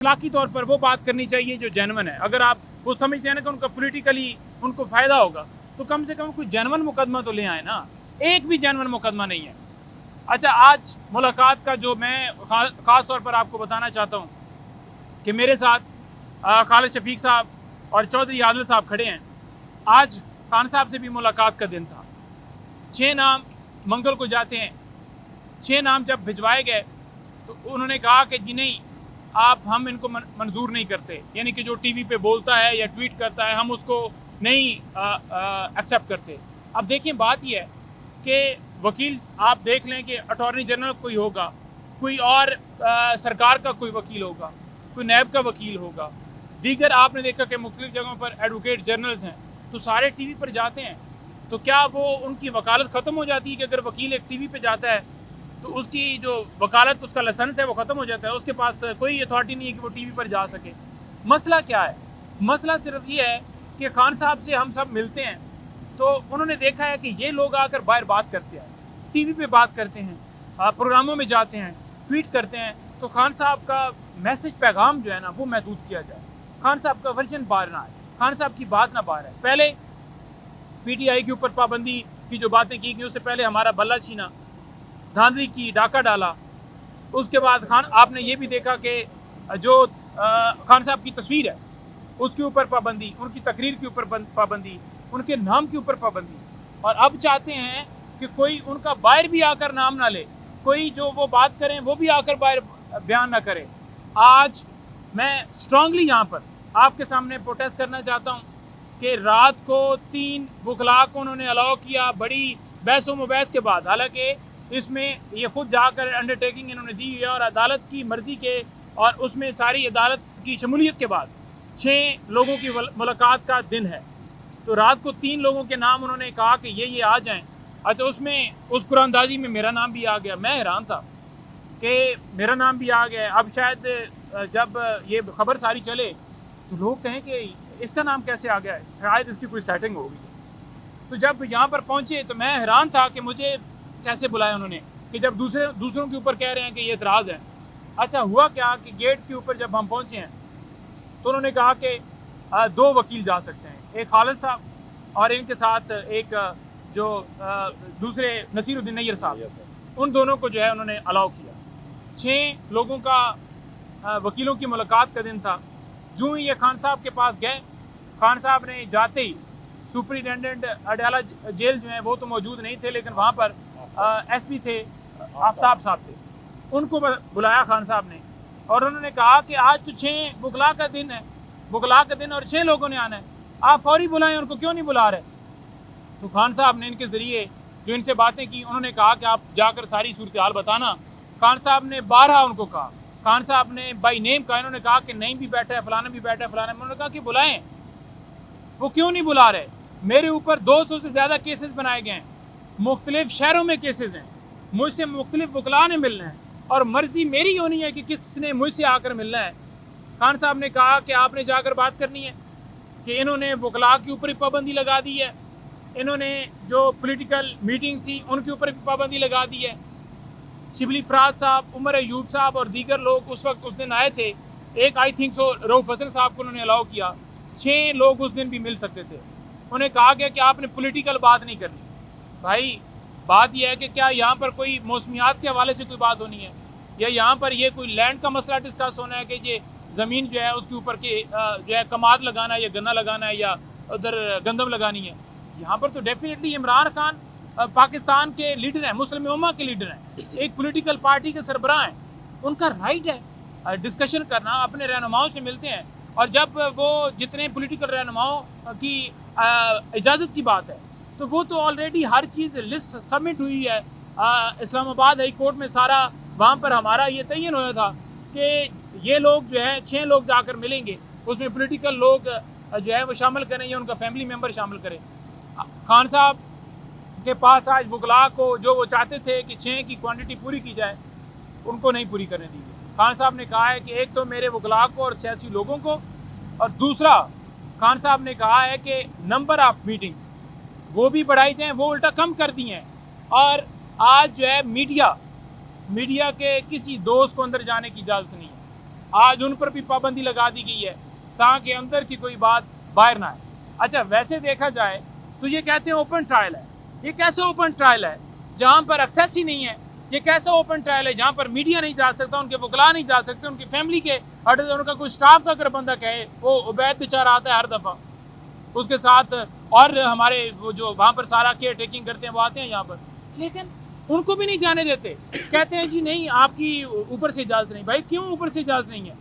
अखलाकी तौर पर वो बात करनी चाहिए जो जेन्युइन है। अगर आप वो समझते हैं ना कि उनका पॉलिटिकली उनको फ़ायदा होगा, तो कम से कम कोई जेन्युइन मुकदमा तो ले आए ना। एक भी जेन्युइन मुकदमा नहीं है। अच्छा, आज मुलाकात का जो मैं ख़ास तौर पर आपको बताना चाहता हूँ कि मेरे साथ खालिद शफीक साहब और चौधरी आदिल साहब खड़े हैं। आज खान साहब से भी मुलाकात का दिन था। 6 नाम मंगल को जाते हैं। 6 नाम जब भिजवाए गए तो उन्होंने कहा कि जी नहीं, हम इनको मंजूर नहीं करते, यानी कि जो टीवी पे बोलता है या ट्वीट करता है हम उसको नहीं एक्सेप्ट करते। अब देखिए, बात यह है कि वकील आप देख लें कि अटॉर्नी जनरल कोई होगा, कोई और सरकार का कोई वकील होगा, कोई नैब का वकील होगा, दीगर आपने देखा कि मुख्तलिफ जगहों पर एडवोकेट जनरल्स हैं, तो सारे टीवी पर जाते हैं। तो क्या वो उनकी वकालत ख़त्म हो जाती है कि अगर वकील एक टीवी पे जाता है तो उसकी जो वकालत, उसका लाइसेंस है वो ख़त्म हो जाता है, उसके पास कोई अथॉरिटी नहीं है कि वो टीवी पर जा सके? मसला क्या है? मसला सिर्फ ये है कि खान साहब से हम सब मिलते हैं तो उन्होंने देखा है कि ये लोग आकर बाहर बात करते हैं, टीवी पे बात करते हैं, प्रोग्रामों में जाते हैं, ट्वीट करते हैं। तो खान साहब का मैसेज, पैगाम जो है ना, वो महदूद किया जाए। खान साहब का वर्जन बाहर ना आए, खान साहब की बात ना बाहर आए। पहले PTI के ऊपर पाबंदी की जो बातें की गई, उससे पहले हमारा बल्ला छीना, धांधली की, डाका डाला। उसके बाद आपने ये भी देखा कि जो खान साहब की तस्वीर है उसके ऊपर पाबंदी, उनकी तकरीर के ऊपर पाबंदी, उनके नाम के ऊपर पाबंदी। और अब चाहते हैं कि कोई उनका बाहर भी आकर नाम ना ले, कोई जो वो बात करें वो भी आकर बाहर बयान ना करे। आज मैं स्ट्रांगली यहाँ पर आपके सामने प्रोटेस्ट करना चाहता हूँ कि रात को 3 वकला को उन्होंने अलाउ किया, बड़ी बहस व मुबहस के बाद। हालांकि इसमें ये खुद जाकर अंडरटेकिंग इन्होंने दी है और अदालत की मर्ज़ी के, और उसमें सारी अदालत की शमूलियत के बाद 6 लोगों की मुलाकात का दिन है। तो रात को 3 लोगों के नाम उन्होंने कहा कि ये आ जाएं। अच्छा, उसमें उस कुरानदाजी में मेरा नाम भी आ गया। मैं हैरान था कि मेरा नाम भी आ गया। अब शायद जब ये खबर सारी चले तो लोग कहें कि इसका नाम कैसे आ गया है, शायद इसकी कोई सेटिंग होगी। तो जब यहाँ पर पहुँचे तो मैं हैरान था कि मुझे कैसे बुलाया उन्होंने, कि जब दूसरों के ऊपर कह रहे हैं कि ये एतराज़ है। अच्छा, हुआ क्या कि गेट के ऊपर जब हम पहुँचे हैं तो उन्होंने कहा कि 2 वकील जा सकते हैं, एक खालिद साहब और इनके साथ एक जो दूसरे नसीरुद्दीन नैयर साहब, उन दोनों को जो है उन्होंने अलाउ किया। 6 लोगों का वकीलों की मुलाकात का दिन था। जो ही ये खान साहब के पास गए, खान साहब ने जाते ही सुपरिटेंडेंट अडयाला जेल जो है वो तो मौजूद नहीं थे, लेकिन वहाँ पर SP थे, आफ्ताब साहब थे, उनको बुलाया खान साहब ने और उन्होंने कहा कि आज तो 6 वकला का दिन है, वकला का दिन और 6 लोगों ने आना है, आप फौरी बुलाएं, उनको क्यों नहीं बुला रहे? तो खान साहब ने इनके ज़रिए जो इनसे बातें की, उन्होंने कहा कि आप जाकर सारी सूरत हाल बताना। खान साहब ने 12 उनको कहा, खान साहब ने बाई नेम कहा। इन्होंने कहा कि नहीं भी बैठा है, फलाना भी बैठा है, फलाना। उन्होंने कहा कि बुलाएं, वो क्यों नहीं बुला रहे? मेरे ऊपर 200 से ज़्यादा केसेस बनाए गए हैं, मुख्तलिफ शहरों में केसेस हैं, मुझसे मुख्तलिफ वकला ने मिलना है और मर्ज़ी मेरी होनी है कि किसने मुझसे आकर मिलना है। खान साहब ने कहा कि आपने जाकर बात करनी है कि इन्होंने वकला के ऊपर ही पाबंदी लगा दी है, इन्होंने जो पॉलिटिकल मीटिंग्स थी उनके ऊपर भी पाबंदी लगा दी है। शिबली फराज साहब, उमर अयूब साहब और दीगर लोग उस वक्त उस दिन आए थे। एक I think so Rauf Hasan साहब को उन्होंने अलाउ किया। 6 लोग उस दिन भी मिल सकते थे। उन्हें कहा गया कि आपने पॉलिटिकल बात नहीं करनी। भाई, बात यह है कि क्या यहाँ पर कोई मौसमियात के हवाले से कोई बात होनी है, या यहाँ पर ये कोई लैंड का मसला डिस्कस होना है कि ये ज़मीन जो है उसके ऊपर के जो है कमाद लगाना है या गन्ना लगाना है या उधर गंदम लगानी है? यहाँ पर तो डेफिनेटली इमरान खान पाकिस्तान के लीडर हैं, मुस्लिम उम्मा के लीडर हैं, एक पॉलिटिकल पार्टी के सरबराह हैं, उनका राइट है डिस्कशन करना, अपने रहनुमाओं से मिलते हैं। और जब वो जितने पॉलिटिकल रहनुमाओं की इजाज़त की बात है तो वो तो ऑलरेडी हर चीज़ लिस्ट सबमिट हुई है। इस्लामाबाद हाई कोर्ट में सारा वहाँ पर हमारा ये तयन होया था कि ये लोग जो है 6 लोग जाकर मिलेंगे, उसमें पॉलिटिकल लोग जो है वो शामिल करें या उनका फैमिली मेम्बर शामिल करें। खान साहब के पास आज वकला को जो वो चाहते थे कि 6 की क्वांटिटी पूरी की जाए, उनको नहीं पूरी करने दी गई। खान साहब ने कहा है कि एक तो मेरे वकला को और सियासी लोगों को, और दूसरा खान साहब ने कहा है कि नंबर ऑफ़ मीटिंग्स वो भी बढ़ाई जाएँ, वो उल्टा कम कर दी हैं। और आज जो है मीडिया के किसी दोस्त को अंदर जाने की इजाज़त नहीं है। आज उन पर भी पाबंदी लगा दी गई है ताकि अंदर की कोई बात बाहर ना आए। अच्छा, वैसे देखा जाए तो ये कहते हैं ओपन ट्रायल है। ये कैसे ओपन ट्रायल है जहाँ पर एक्सेस ही नहीं है? ये कैसा ओपन ट्रायल है जहाँ पर मीडिया नहीं जा सकता, उनके वकला नहीं जा सकते, उनकी फैमिली के उनका कोई स्टाफ का अगर बंदा कहे, वो उबैद बेचारा आता है हर दफ़ा उसके साथ, और हमारे वो जो वहाँ पर सारा केयर टेकिंग करते हैं वो आते हैं यहाँ पर, लेकिन उनको भी नहीं जाने देते। कहते हैं जी नहीं, आपकी ऊपर से इजाज़त नहीं। भाई क्यों ऊपर से इजाज़त नहीं है?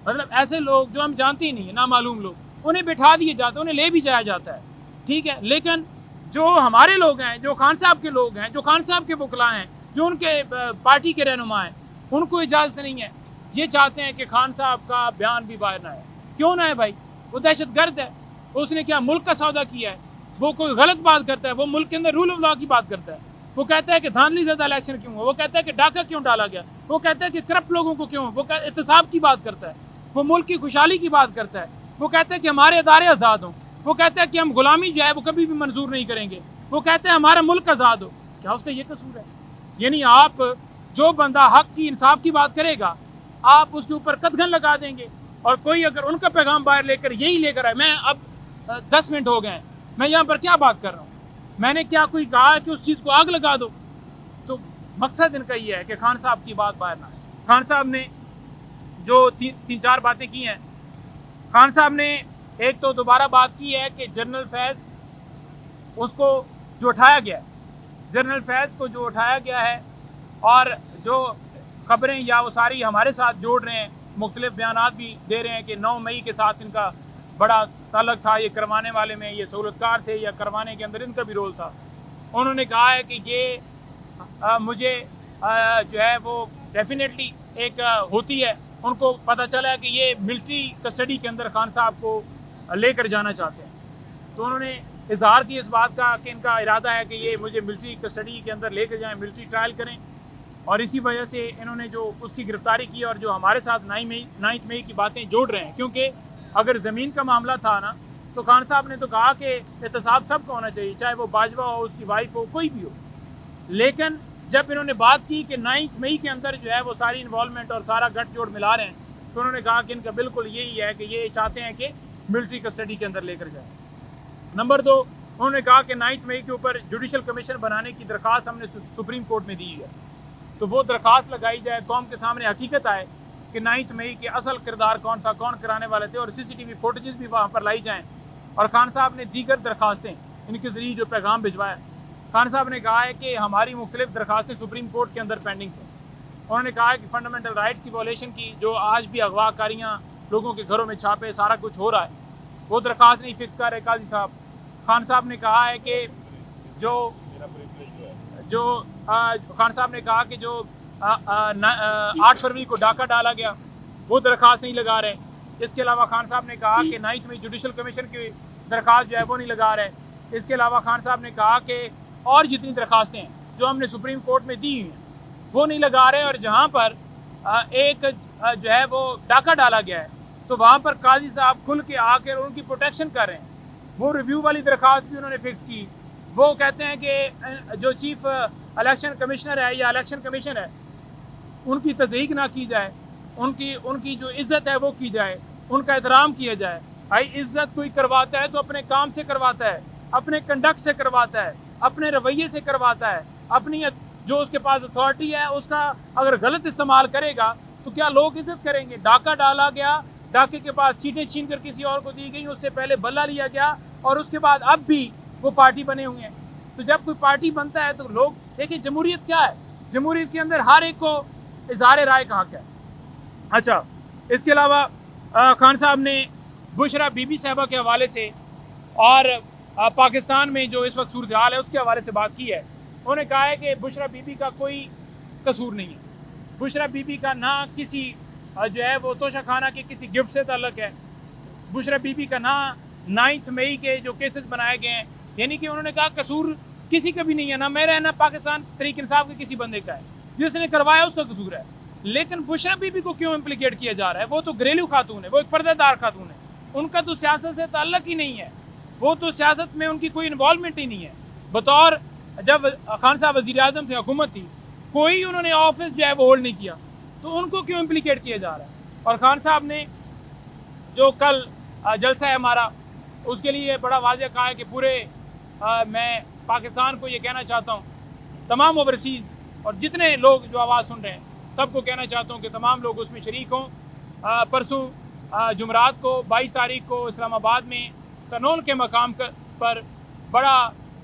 मतलब ऐसे लोग जो हम जानते ही नहीं है, नामालूम लोग, उन्हें बिठा दिए जाते हैं, उन्हें ले भी जाया जाता है, ठीक है। लेकिन जो हमारे लोग हैं, जो खान साहब के लोग हैं, जो खान साहब के वकला हैं, जो उनके पार्टी के रहनुमा हैं, उनको इजाज़त नहीं है। ये चाहते हैं कि खान साहब का बयान भी बाहर ना आए। क्यों ना है भाई? वो दहशत गर्द है। उसने क्या मुल्क का सौदा किया है? वो कोई गलत बात करता है, वो मुल्क के अंदर रूल ऑफ लॉ की बात करता है। वो कहता है कि धांधली ज़्यादा इलेक्शन क्यों हुआ, वो कहता है कि डाका क्यों डाला गया, वो कहता है कि करप्ट लोगों को क्यों, वो एहतसाब की बात करता है, वो मुल्क की खुशहाली की बात करता है, वो कहता है कि हमारे अदारे आज़ाद हों, वो कहता है कि हम गुलामी जो है वो कभी भी मंजूर नहीं करेंगे, वो कहते हैं हमारा मुल्क आज़ाद हो। क्या उसका ये कसूर है? यानी आप जो बंदा हक की, इंसाफ की बात करेगा, आप उसके ऊपर कदगन लगा देंगे। और कोई अगर उनका पैगाम बाहर लेकर यही लेकर आए, मैं अब 10 मिनट हो गए हैं, मैं यहाँ पर क्या बात कर रहा हूँ? मैंने क्या कोई कहा है कि उस चीज़ को आग लगा दो? तो मकसद इनका ये है कि खान साहब की बात बाहर ना आए। खान साहब ने जो तीन चार बातें की हैं, खान साहब ने एक तो दोबारा बात की है कि जनरल फैज़ उसको जो उठाया गया है, जनरल फैज़ को जो उठाया गया है और जो खबरें या वो सारी हमारे साथ जोड़ रहे हैं, मुख्तलिफ बयानात भी दे रहे हैं कि 9 मई के साथ इनका बड़ा ताल्लुक था, ये करवाने वाले में ये सहूलतकार थे या करवाने के अंदर इनका भी रोल था। उन्होंने कहा है कि ये मुझे जो है वो डेफिनेटली एक होती है, उनको पता चला है कि ये मिलिट्री कस्टडी के अंदर खान साहब को लेकर जाना चाहते हैं। तो उन्होंने इजहार की इस बात का कि इनका इरादा है कि ये मुझे मिलिट्री कस्टडी के अंदर लेकर जाएं, मिलिट्री ट्रायल करें, और इसी वजह से इन्होंने जो उसकी गिरफ्तारी की और जो हमारे साथ 9 मई की बातें जोड़ रहे हैं। क्योंकि अगर ज़मीन का मामला था ना, तो खान साहब ने तो कहा कि एहतसाब सबका होना चाहिए, चाहे वो बाजवा हो, उसकी वाइफ हो, कोई भी हो। लेकिन जब इन्होंने बात की कि 9 मई के अंदर जो है वो सारी इन्वॉल्वमेंट और सारा गठजोड़ मिला रहे हैं, तो उन्होंने कहा कि इनका बिल्कुल यही है कि ये चाहते हैं कि मिलिट्री कस्टडी के अंदर लेकर जाए। नंबर 2, उन्होंने कहा कि 9 मई के ऊपर जुडिशल कमीशन बनाने की दरख्वास्त हमने सुप्रीम कोर्ट में दी है, तो वो दरख्वास्त लगाई जाए, कौम के सामने हकीकत आए कि 9 मई के असल किरदार कौन था, कौन कराने वाले थे, और CCTV फुटेजेस भी वहाँ पर लाई जाएँ। और खान साहब ने दीगर दरख्वास्तें इनके ज़रिए जो पैगाम भिजवाया, खान साहब ने कहा है कि हमारी मुख्तलिफ दरख्वास्तें सुप्रीम कोर्ट के अंदर पेंडिंग थी। उन्होंने कहा है कि फंडामेंटल राइट्स की वॉलेशन की जो आज भी अगवाकारियाँ, लोगों के घरों में छापे, सारा कुछ हो रहा है, वो दरख्वास्त नहीं फिक्स कर रहे काजी साहब। खान साहब ने कहा है कि खान साहब ने कहा कि जो 8 फरवरी को डाका डाला गया, वो दरख्वास्त नहीं लगा रहे। इसके अलावा खान साहब ने कहा कि 9 मई जुडिशल कमीशन की दरख्वास्त जो है वो नहीं लगा रहे। इसके अलावा खान साहब ने कहा कि और जितनी दरख्वास्तें हैं जो हमने सुप्रीम कोर्ट में दी हुई हैं वो नहीं लगा रहे, और जहाँ पर एक जो है वो डाका डाला गया है तो वहाँ पर काजी साहब खुल के आकर उनकी प्रोटेक्शन कर रहे हैं। वो रिव्यू वाली दरख्वास्त भी उन्होंने फ़िक्स की। वो कहते हैं कि जो चीफ इलेक्शन कमिश्नर है या इलेक्शन कमीशन है, उनकी तज़हीक ना की जाए, उनकी जो इज़्ज़त है वो की जाए, उनका एहतराम किया जाए। भाई इज़्ज़त कोई करवाता है तो अपने काम से करवाता है, अपने कंडक्ट से करवाता है, अपने रवैये से करवाता है, अपनी जो उसके पास अथॉरिटी है उसका अगर गलत इस्तेमाल करेगा तो क्या लोग इज़्ज़त करेंगे? डाका डाला गया, डाके के बाद सीटें छीन कर किसी और को दी गई, उससे पहले बल्ला लिया गया, और उसके बाद अब भी वो पार्टी बने हुए हैं। तो जब कोई पार्टी बनता है तो लोग देखिए, जमहूरियत क्या है? जमहूरियत के अंदर हर एक को इज़हार राय का हक है। अच्छा, इसके अलावा खान साहब ने बुशरा बीबी साहबा के हवाले से और पाकिस्तान में जो इस वक्त सूरत हाल है उसके हवाले से बात की है। उन्होंने कहा है कि बुशरा बीबी का कोई कसूर नहीं है। बुशरा बीबी का ना किसी जो है वो तोशा खाना के किसी गिफ्ट से ताल्लुक़ है। बुशरा बीबी का ना 9 मई के जो केसेस बनाए गए हैं, यानी कि उन्होंने कहा कसूर किसी का भी नहीं है, ना मेरा है ना पाकिस्तान तहरीक इंसाफ के किसी बंदे का है। जिसने करवाया उसका कसूर है। लेकिन बुशरा बीबी को क्यों इम्प्लीकेट किया जा रहा है? वो तो घरेलू खातून है, वो एक पर्देदार खातून है, उनका तो सियासत से ताल्लुक़ ही नहीं है, वो तो सियासत में उनकी कोई इन्वॉल्वमेंट ही नहीं है। बतौर जब खान साहब वज़ीर आज़म थे, हुकूमत थी, कोई उन्होंने ऑफिस जो है वो होल्ड नहीं किया, तो उनको क्यों इम्प्लीकेट किया जा रहा है? और खान साहब ने जो कल जलसा है हमारा, उसके लिए बड़ा वाज़ेह कहा है कि पूरे मैं पाकिस्तान को ये कहना चाहता हूँ, तमाम ओवरसीज़ और जितने लोग जो आवाज़ सुन रहे हैं सबको कहना चाहता हूँ कि तमाम लोग उसमें शरीक हों। परसों जुमरात को 22 तारीख को इस्लामाबाद में कनौल के मकाम पर बड़ा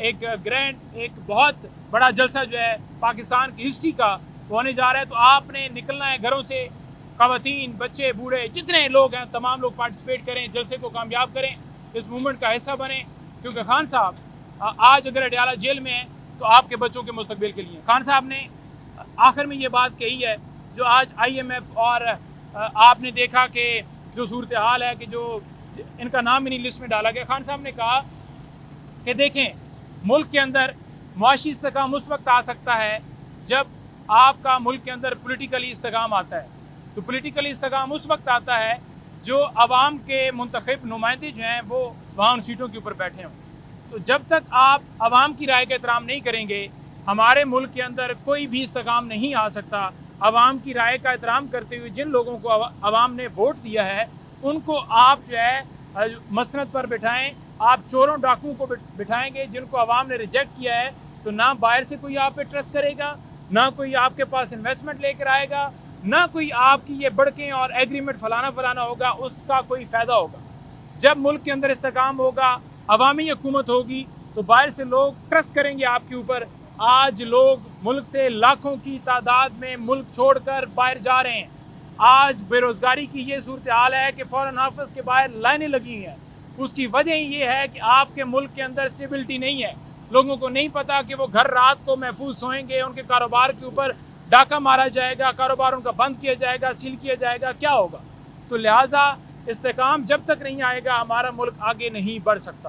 एक बहुत बड़ा जलसा जो है पाकिस्तान की हिस्ट्री का वो होने जा रहा है। तो आपने निकलना है घरों से, ख़वातीन, बच्चे, बूढ़े, जितने लोग हैं तमाम लोग पार्टिसिपेट करें, जलसे को कामयाब करें, इस मूवमेंट का हिस्सा बने। क्योंकि खान साहब आज अगर अडयाला जेल में हैं तो आपके बच्चों के मुस्तकबिल के लिए। खान साहब ने आखिर में ये बात कही है जो आज IMF और आपने देखा कि जो सूरत हाल है कि जो इनका नाम इन्हीं लिस्ट में डाला गया। खान साहब ने कहा कि देखें, मुल्क के अंदर मुआशी इस्तेकाम उस वक्त आ सकता है जब आपका मुल्क के अंदर पोलिटिकली इस्तेकाम आता है। तो पोलिटिकली इस्तेकाम उस वक्त आता है जो आवाम के मुंतखब नुमाइंदे जो हैं वो वहाँ उन सीटों के ऊपर बैठे हों। तो जब तक आप आवाम की राय का एहतराम नहीं करेंगे, हमारे मुल्क के अंदर कोई भी इस्तेकाम नहीं आ सकता। आवाम की राय का एहतराम करते हुए जिन लोगों को आवाम ने वोट दिया है उनको आप जो है मसनद पर बिठाएं। आप चोरों डाकुओं को बिठाएंगे जिनको आवाम ने रिजेक्ट किया है, तो ना बाहर से कोई आप पे ट्रस्ट करेगा, ना कोई आपके पास इन्वेस्टमेंट लेकर आएगा, ना कोई आपकी ये बढ़कें और एग्रीमेंट फलाना होगा, उसका कोई फ़ायदा होगा। जब मुल्क के अंदर इस्तेकाम होगा, अवामी हुकूमत होगी, तो बाहर से लोग ट्रस्ट करेंगे आपके ऊपर। आज लोग मुल्क से लाखों की तादाद में मुल्क छोड़कर बाहर जा रहे हैं। आज बेरोज़गारी की ये सूरत हाल है कि फॉरेन ऑफिस के बाहर लाइनें लगी हैं। उसकी वजह ये है कि आपके मुल्क के अंदर स्टेबिलिटी नहीं है। लोगों को नहीं पता कि वो घर रात को महफूज सोएंगे, उनके कारोबार के ऊपर डाका मारा जाएगा, कारोबार उनका बंद किया जाएगा, सील किया जाएगा, क्या होगा। तो लिहाजा इस्तेकाम जब तक नहीं आएगा हमारा मुल्क आगे नहीं बढ़ सकता।